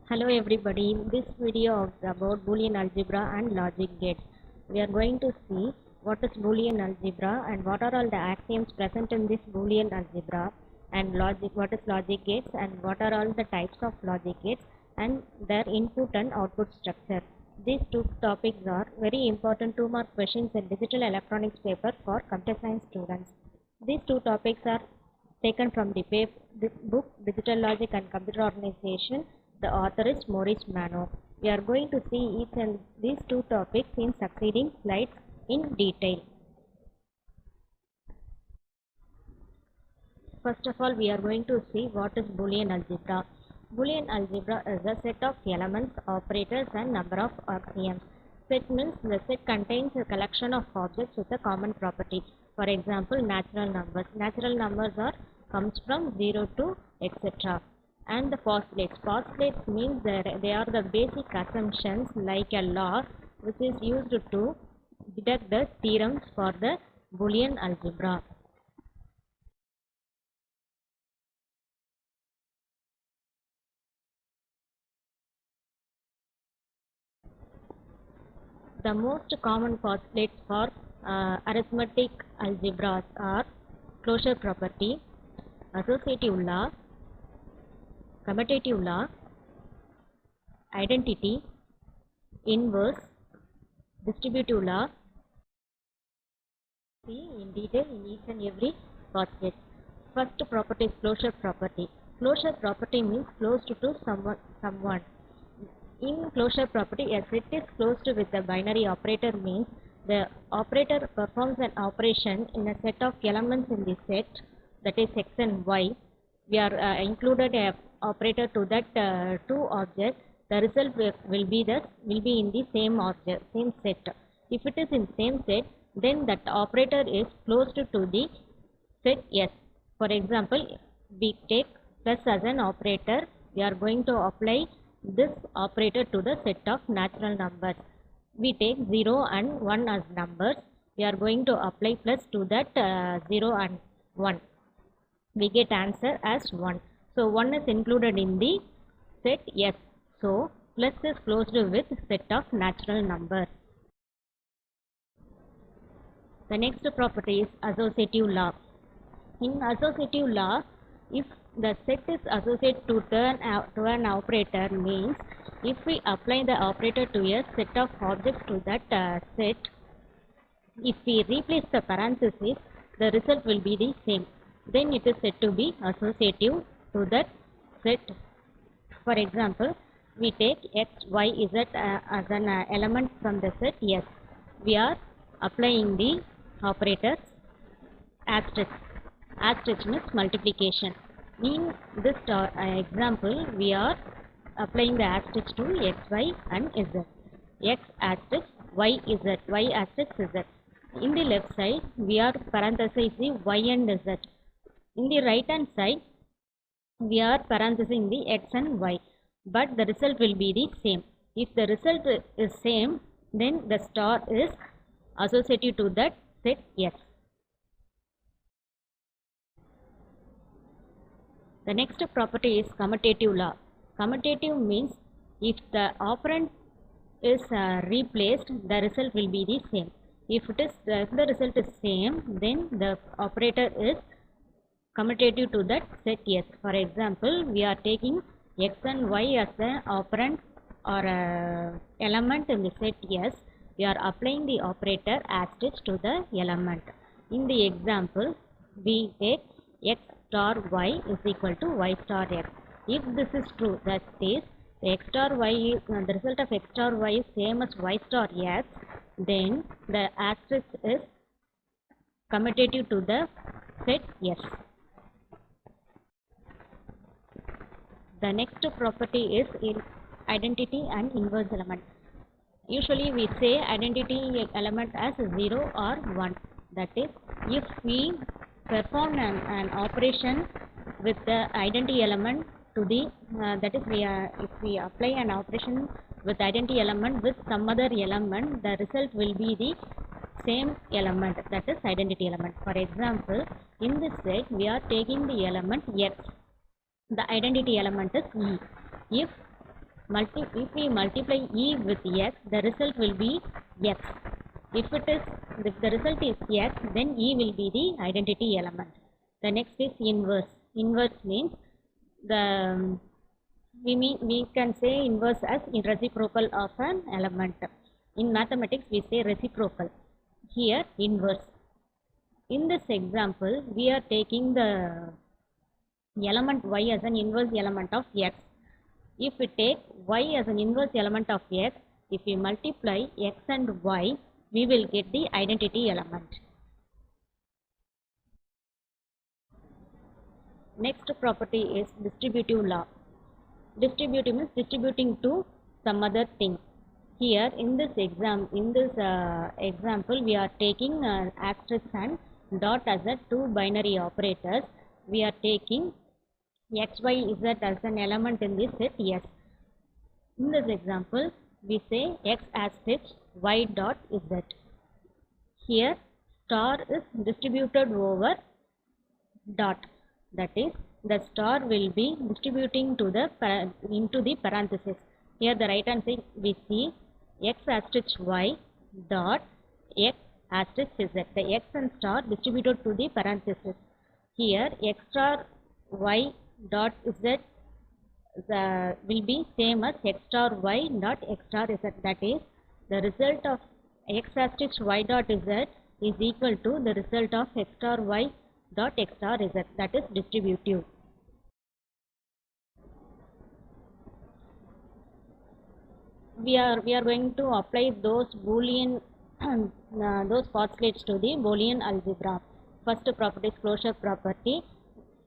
Hello everybody, in this video about Boolean Algebra and logic gates. We are going to see what is Boolean Algebra and what are all the axioms present in this Boolean Algebra and what is logic gates and what are all the types of logic gates and their input and output structure. These two topics are very important 2-mark questions in digital electronics paper for computer science students. These two topics are taken from the book Digital Logic and Computer Organization. The author is Maurice Mano. We are going to see each and these two topics in succeeding slides in detail. First of all, we are going to see what is Boolean algebra. Boolean algebra is a set of elements, operators and number of axioms. Set means the set contains a collection of objects with a common property. For example, natural numbers. Natural numbers comes from 0 to etc. And the postulates. Postulates means they are the basic assumptions like a law which is used to deduct the theorems for the Boolean algebra. The most common postulates for arithmetic algebras are closure property, associative law, commutative law, identity, inverse, distributive law. See in detail in each and every postulate. First property is closure property. Closure property means closed to someone. In closure property, a set is closed with a binary operator means the operator performs an operation in a set of elements in the set, that is x and y. We are included a operator to that two objects. The result will be in the same object, same set. If it is in same set, then that operator is closed to the set S. For example, we take plus as an operator. We are going to apply this operator to the set of natural numbers. We take 0 and 1 as numbers. We are going to apply plus to that 0 and 1. We get answer as 1. So 1 is included in the set S. So plus is closed with set of natural numbers. The next property is associative law. In associative law, if the set is associated to an operator means if we apply the operator to a set of objects to that set, if we replace the parenthesis, the result will be the same. Then it is said to be associative to that set. For example, we take x, y, z as an element from the set S. We are applying the operators asterisk. Asterisk means multiplication. In this example, we are applying the asterisk to x, y and z. X asterisk, y, z, y asterisk, z. In the left side, we are parenthesizing y and z. In the right hand side, we are parenthesizing the x and y. But the result will be the same. If the result is same, then the star is associative to that set S. The next property is commutative law. Commutative means if the operand is replaced, the result will be the same. If the result is same, then the operator is commutative to that set S. For example, we are taking x and y as the operand or element in the set S. We are applying the operator asterisk to the element. In the example, we take x star y is equal to y star x. If this is true, that is the x star y, the result of x star y is same as y star x, then the asterisk is commutative to the set S. The next property is in identity and inverse element. Usually we say identity element as 0 or 1. That is, if we perform an operation with the identity element to the that is if we apply an operation with identity element with some other element, the result will be the same element, that is identity element. For example, in this set we are taking the element x. The identity element is E. If if we multiply E with X, the result will be X. If the result is X, then E will be the identity element. The next is inverse. Inverse means we can say inverse as reciprocal of an element. In mathematics, we say reciprocal. Here, inverse. In this example, we are taking the element y as an inverse element of x. If we take y as an inverse element of x, if we multiply x and y, we will get the identity element. Next property is distributive law. Distributive means distributing to some other thing. Here in this example, we are taking asterisk and dot as a two binary operators. We are taking x, y, z as an element in this set S. In this example, we say x asterisk y dot z. Here, star is distributed over dot. That is, the star will be distributing to into the parenthesis. Here, the right hand side we see x asterisk y dot x asterisk z. The x and star distributed to the parenthesis. Here, x star y dot z will be same as x star y dot x star z. That is, the result of x asterisk y dot z is equal to the result of x star y dot x star z. That is distributive. We are going to apply those Boolean those postulates to the Boolean algebra. First property is closure property.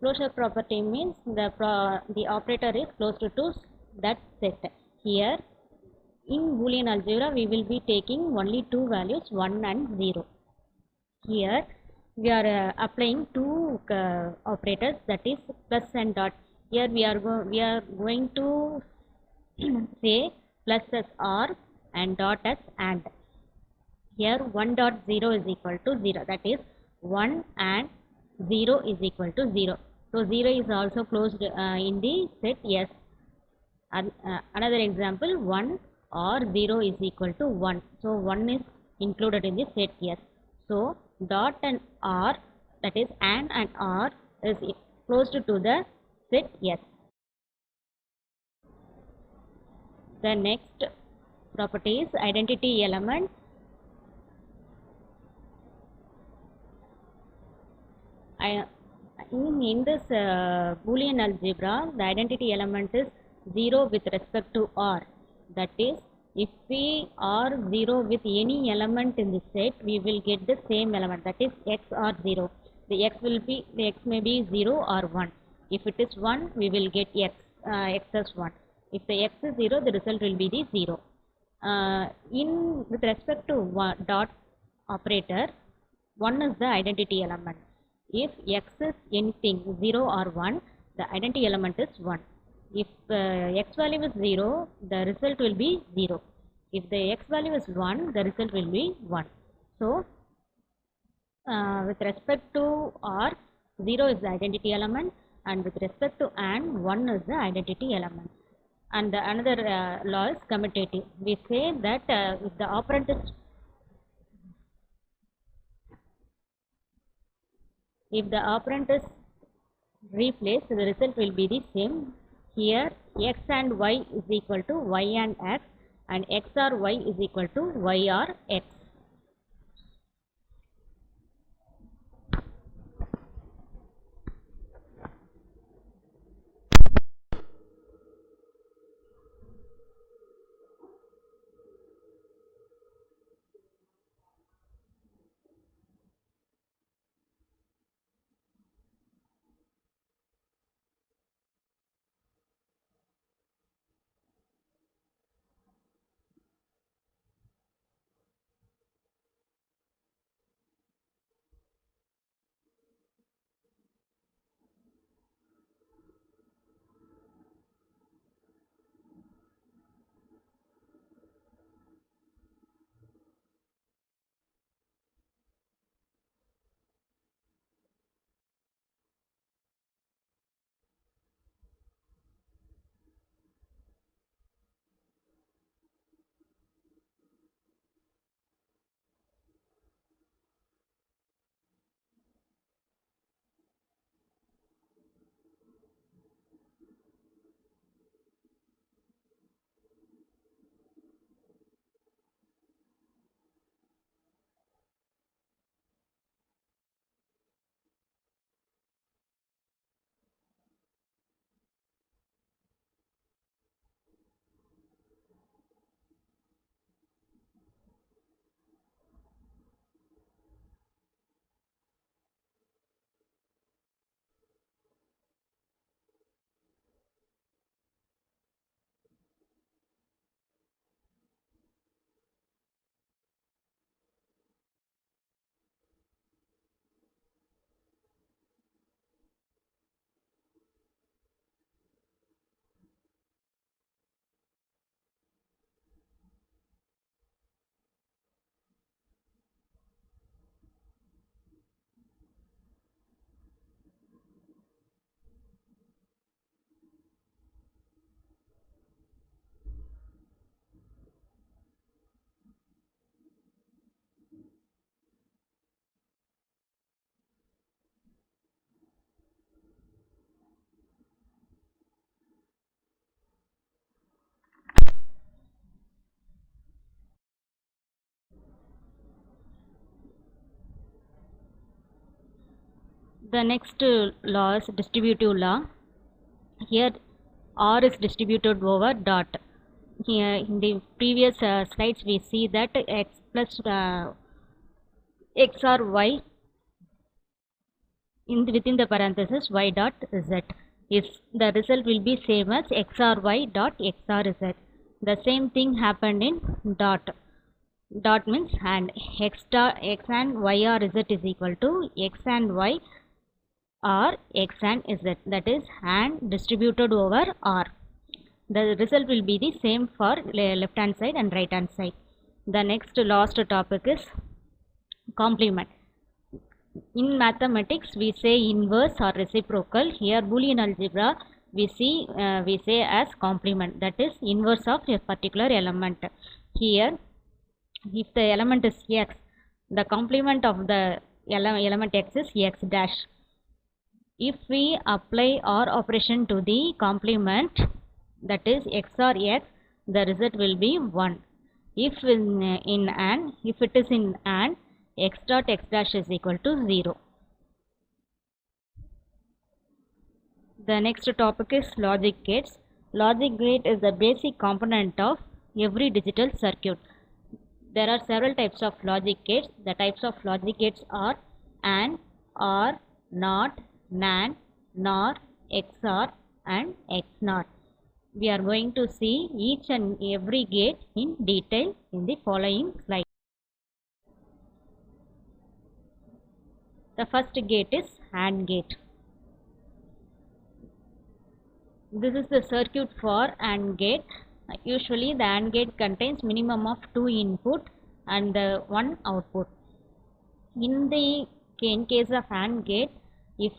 Closure property means the operator is close to that set. Here in Boolean algebra we will be taking only two values, 1 and 0. Here we are applying two operators, that is plus and dot. Here we are going to say plus as or and dot as and. Here 1 dot 0 is equal to 0, that is 1 and 0 is equal to 0. So 0 is also closed in the set S. Another example, 1 or 0 is equal to 1. So 1 is included in the set S. So dot and or, that is and or, is closed to the set S. The next property is identity element. In this Boolean algebra, the identity element is 0 with respect to R. That is, if we are 0 with any element in the set, we will get the same element, that is x or 0. The x may be 0 or 1. If it is 1, we will get x as 1. If the x is 0, the result will be the 0. With respect to dot operator, 1 is the identity element. If x is anything 0 or 1, the identity element is 1. If x value is 0, the result will be 0. If the x value is 1, the result will be 1. So, with respect to R, 0 is the identity element, and with respect to AND, 1 is the identity element. And another law is commutative. We say that if the operand is replaced, the result will be the same. Here x and y is equal to y and x, and x or y is equal to y or x. The next law is distributive law. Here R is distributed over dot. Here in the previous slides we see that x plus x or y within the parenthesis y dot z is the result will be same as x or y dot x or z. The same thing happened in dot. Dot means and x and y or z is equal to x and y or x and z, that is and distributed over r. The result will be the same for left hand side and right hand side. The next last topic is complement. In mathematics we say inverse or reciprocal. Here Boolean algebra we say as complement, that is inverse of a particular element. Here if the element is x, the complement of the element x is x dash. If we apply OR operation to the complement, that is x or x, the result will be 1. If if it is in AND, x dot x dash is equal to 0. The next topic is logic gates. Logic gate is the basic component of every digital circuit. There are several types of logic gates. The types of logic gates are AND, OR, NOT, NAND, NOR, XOR and XNOR. We are going to see each and every gate in detail in the following slide. The first gate is AND gate. This is the circuit for AND gate. Usually the AND gate contains minimum of 2 input and 1 output. In case of AND gate, if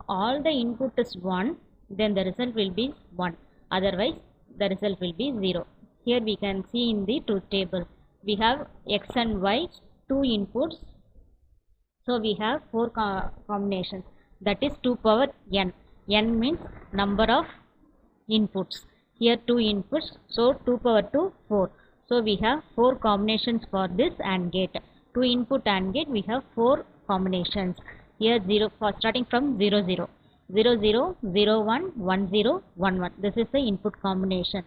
all the input is 1, then the result will be 1. Otherwise the result will be 0. Here we can see in the truth table we have x and y, 2 inputs. So we have 4 combinations, that is 2 power n. N means number of inputs. Here 2 inputs, so 2 power 2, 4. So we have 4 combinations for this AND gate. 2 input AND gate we have 4 combinations. Here 0 for starting from 0 0, 0 0, 0 1, 1 0, 1 1. This is the input combination.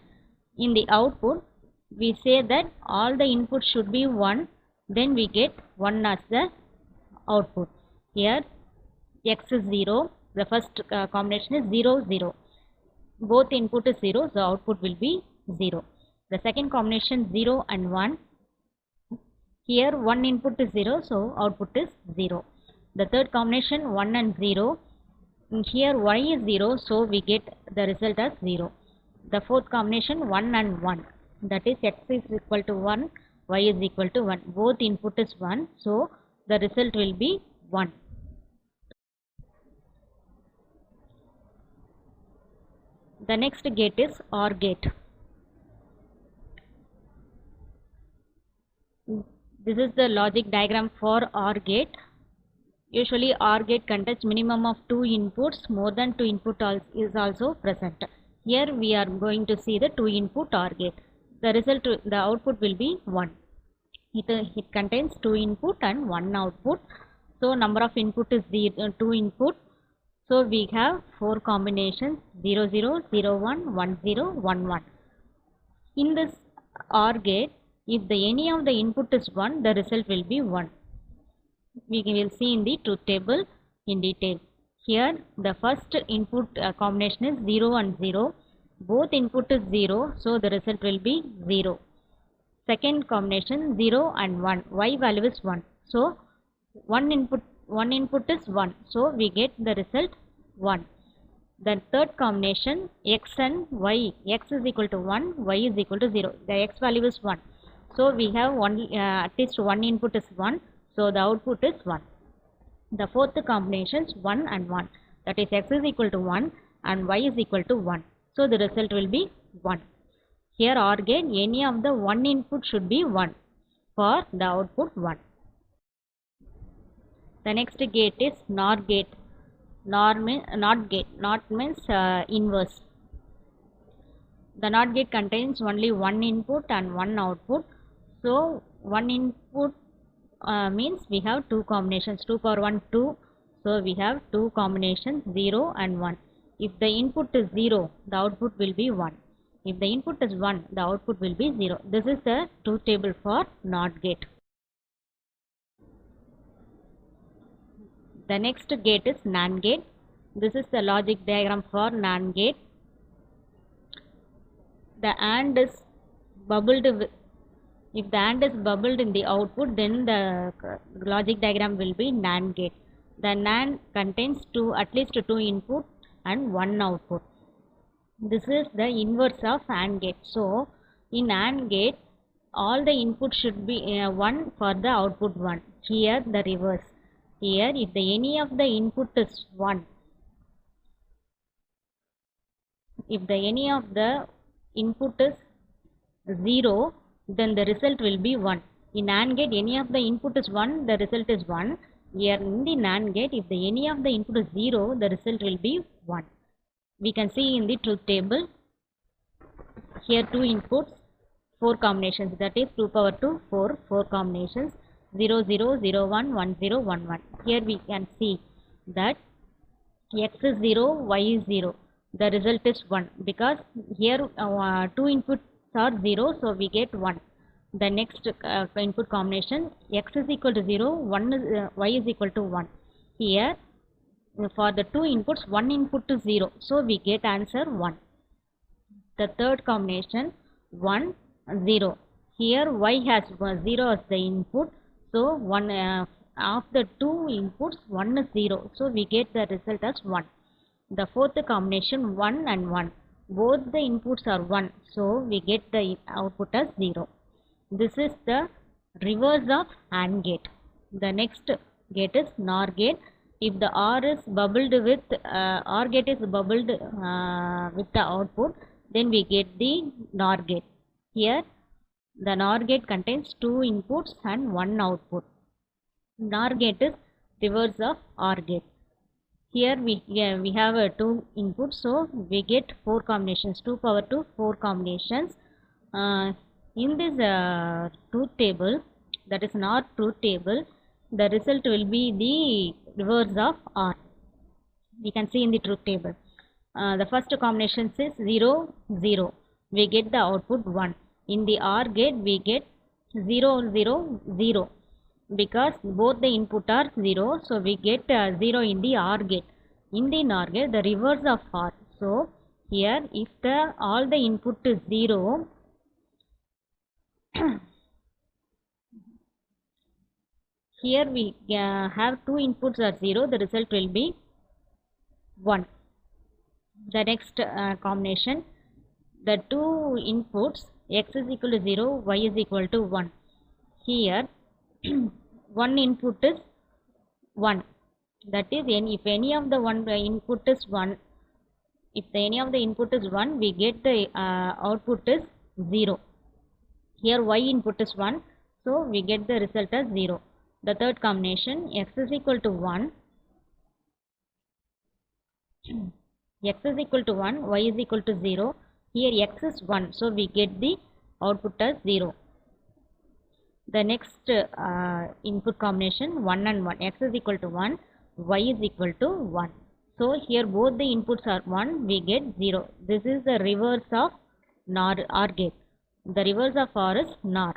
In the output we say that all the inputs should be 1, then we get 1 as the output. Here x is 0, the first combination is 0 0. Both input is 0, so output will be 0. The second combination 0 and 1. Here one input is 0, so output is 0. The third combination 1 and 0. Here y is 0, so we get the result as 0. The fourth combination 1 and 1. That is x is equal to 1, y is equal to 1. Both input is 1, so the result will be 1. The next gate is OR gate. This is the logic diagram for OR gate. Usually OR gate contains minimum of 2 inputs, more than 2 input is also present. Here we are going to see the 2 input OR gate. The output will be 1. It contains 2 input and 1 output. So number of input is 2 input. So we have 4 combinations 0 0, 0 1, 1 0, 1 1. In this OR gate, if any of the input is 1, the result will be 1. We will see in the truth table in detail. Here the first input combination is 0 and 0. Both input is 0, so the result will be 0. Second combination 0 and 1. Y value is 1. So one input is 1. So we get the result 1. The third combination x and y. X is equal to 1, y is equal to 0. The x value is 1. So we have at least one input is 1. So the output is 1. The fourth combination is 1 and 1. That is x is equal to 1 and y is equal to 1. So the result will be 1. Here OR gate, any of the one input should be 1 for the output 1. The next gate is NOR gate. NOT means inverse. The NOT gate contains only one input and one output. So one input means we have 2 combinations, 2 power 1 2. So we have two combinations 0 and 1. If the input is 0, the output will be 1. If the input is 1, the output will be 0. This is the truth table for NOT gate. The next gate is NAND gate. This is the logic diagram for NAND gate. The AND is bubbled with, if the AND is bubbled in the output, then the logic diagram will be NAND gate. The NAND contains at least two input and one output. This is the inverse of AND gate. So in AND gate, all the input should be 1 for the output 1. Here the reverse. Here if any of the input is 1, if any of the input is 0, then the result will be 1. In AND gate, any of the input is 1, the result is 1. Here in the NAND gate, if any of the input is 0, the result will be 1. We can see in the truth table, here 2 inputs, 4 combinations, that is 2 power 2, 4 combinations, 0, 0, 0, 1, 1, 0, 1, 1. Here we can see that x is 0, y is 0. The result is 1 because here 2 inputs are 0, so we get 1. The next input combination, x is equal to 0, y is equal to 1. Here for the 2 inputs, 1 input is 0, so we get answer 1. The third combination, 1, 0. Here y has 0 as the input, so one of the 2 inputs, 1 is 0, so we get the result as 1. The fourth combination, 1 and 1. Both the inputs are 1, so we get the output as 0. This is the reverse of AND gate. The next gate is NOR gate. If the OR is bubbled with OR gate is bubbled with the output, then we get the NOR gate. Here the NOR gate contains 2 inputs and 1 output. NOR gate is reverse of OR gate. Here we have 2 inputs, so we get 4 combinations, 2 power 2, 4 combinations. In this truth table, that is NOR truth table, the result will be the reverse of OR. We can see in the truth table. The first combination is 0, 0. We get the output 1. In the OR gate, we get 0, 0, 0. Because both the input are 0, so we get 0 in the OR gate. In the NOR gate, the reverse of OR. So here if all the input is 0, here we have 2 inputs are 0, the result will be 1. The next combination, the 2 inputs, x is equal to 0, y is equal to 1. Here one input is 1, that is if any of the input is 1, if any of the input is 1, we get the output is 0. Here y input is 1, so we get the result as 0. The third combination, x is equal to 1, x is equal to 1, y is equal to 0. Here x is 1, so we get the output as 0. The next input combination, 1 and 1, x is equal to 1, y is equal to 1. So here both the inputs are 1, we get 0. This is the reverse of NOR OR gate. The reverse of OR is NOR.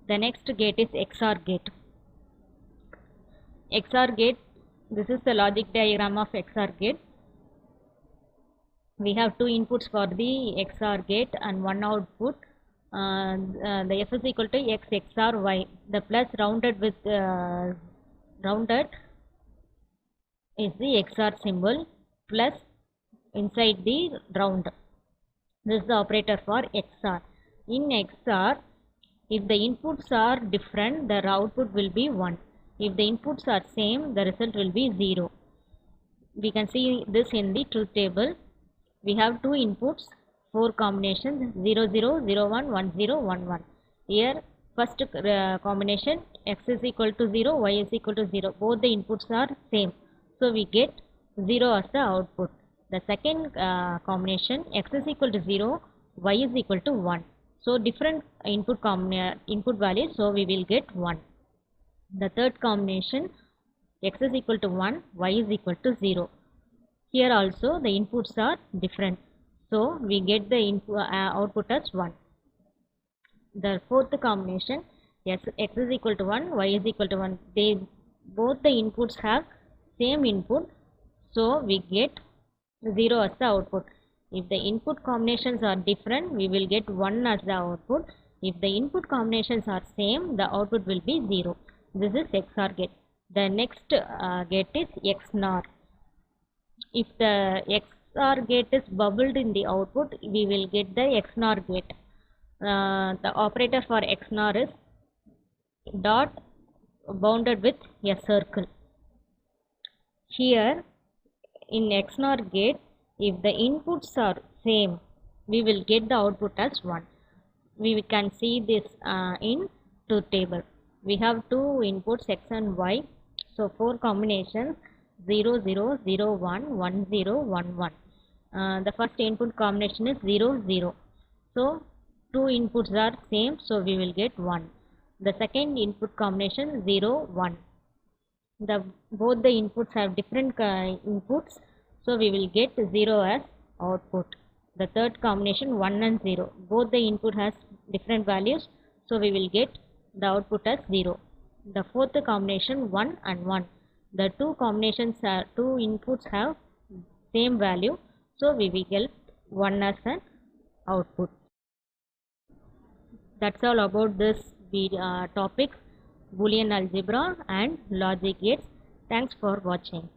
The next gate is XOR gate. XOR gate, this is the logic diagram of XOR gate. We have 2 inputs for the XOR gate and 1 output. The f is equal to x XOR y. The plus rounded with rounded is the XOR symbol, plus inside the round. This is the operator for XOR. In XOR, if the inputs are different, the output will be 1. If the inputs are same, the result will be 0. We can see this in the truth table. We have 2 inputs, 4 combinations, 0, 0, 0, 1, 1, 0, 1, 1. Here first combination, x is equal to 0, y is equal to 0. Both the inputs are same, so we get 0 as the output. The second combination, x is equal to 0, y is equal to 1. So different input values, so we will get 1. The third combination, x is equal to 1, y is equal to 0. Here also the inputs are different, so we get the output as 1. The fourth combination, yes, x is equal to 1, y is equal to 1. Both the inputs have same input, so we get 0 as the output. If the input combinations are different, we will get 1 as the output. If the input combinations are same, the output will be 0. This is XOR gate. The next gate is XNOR. If the XOR gate is bubbled in the output, we will get the XNOR gate. The operator for XNOR is dot bounded with a circle. Here in XNOR gate, if the inputs are same, we will get the output as 1. We can see this in truth table. We have two inputs x and y, so 4 combinations 0 0 0 1 1 0 1 1. The first input combination is 0 0, so two inputs are same, so we will get 1. The second input combination 0 1. Both the inputs have different inputs, so we will get 0 as output. The third combination 1 and 0, both the input has different values, so we will get the output as 0. The fourth combination 1 and 1, the two inputs have same value, so we will get 1 as an output. That's all about this topic, Boolean algebra and logic gates. Thanks for watching.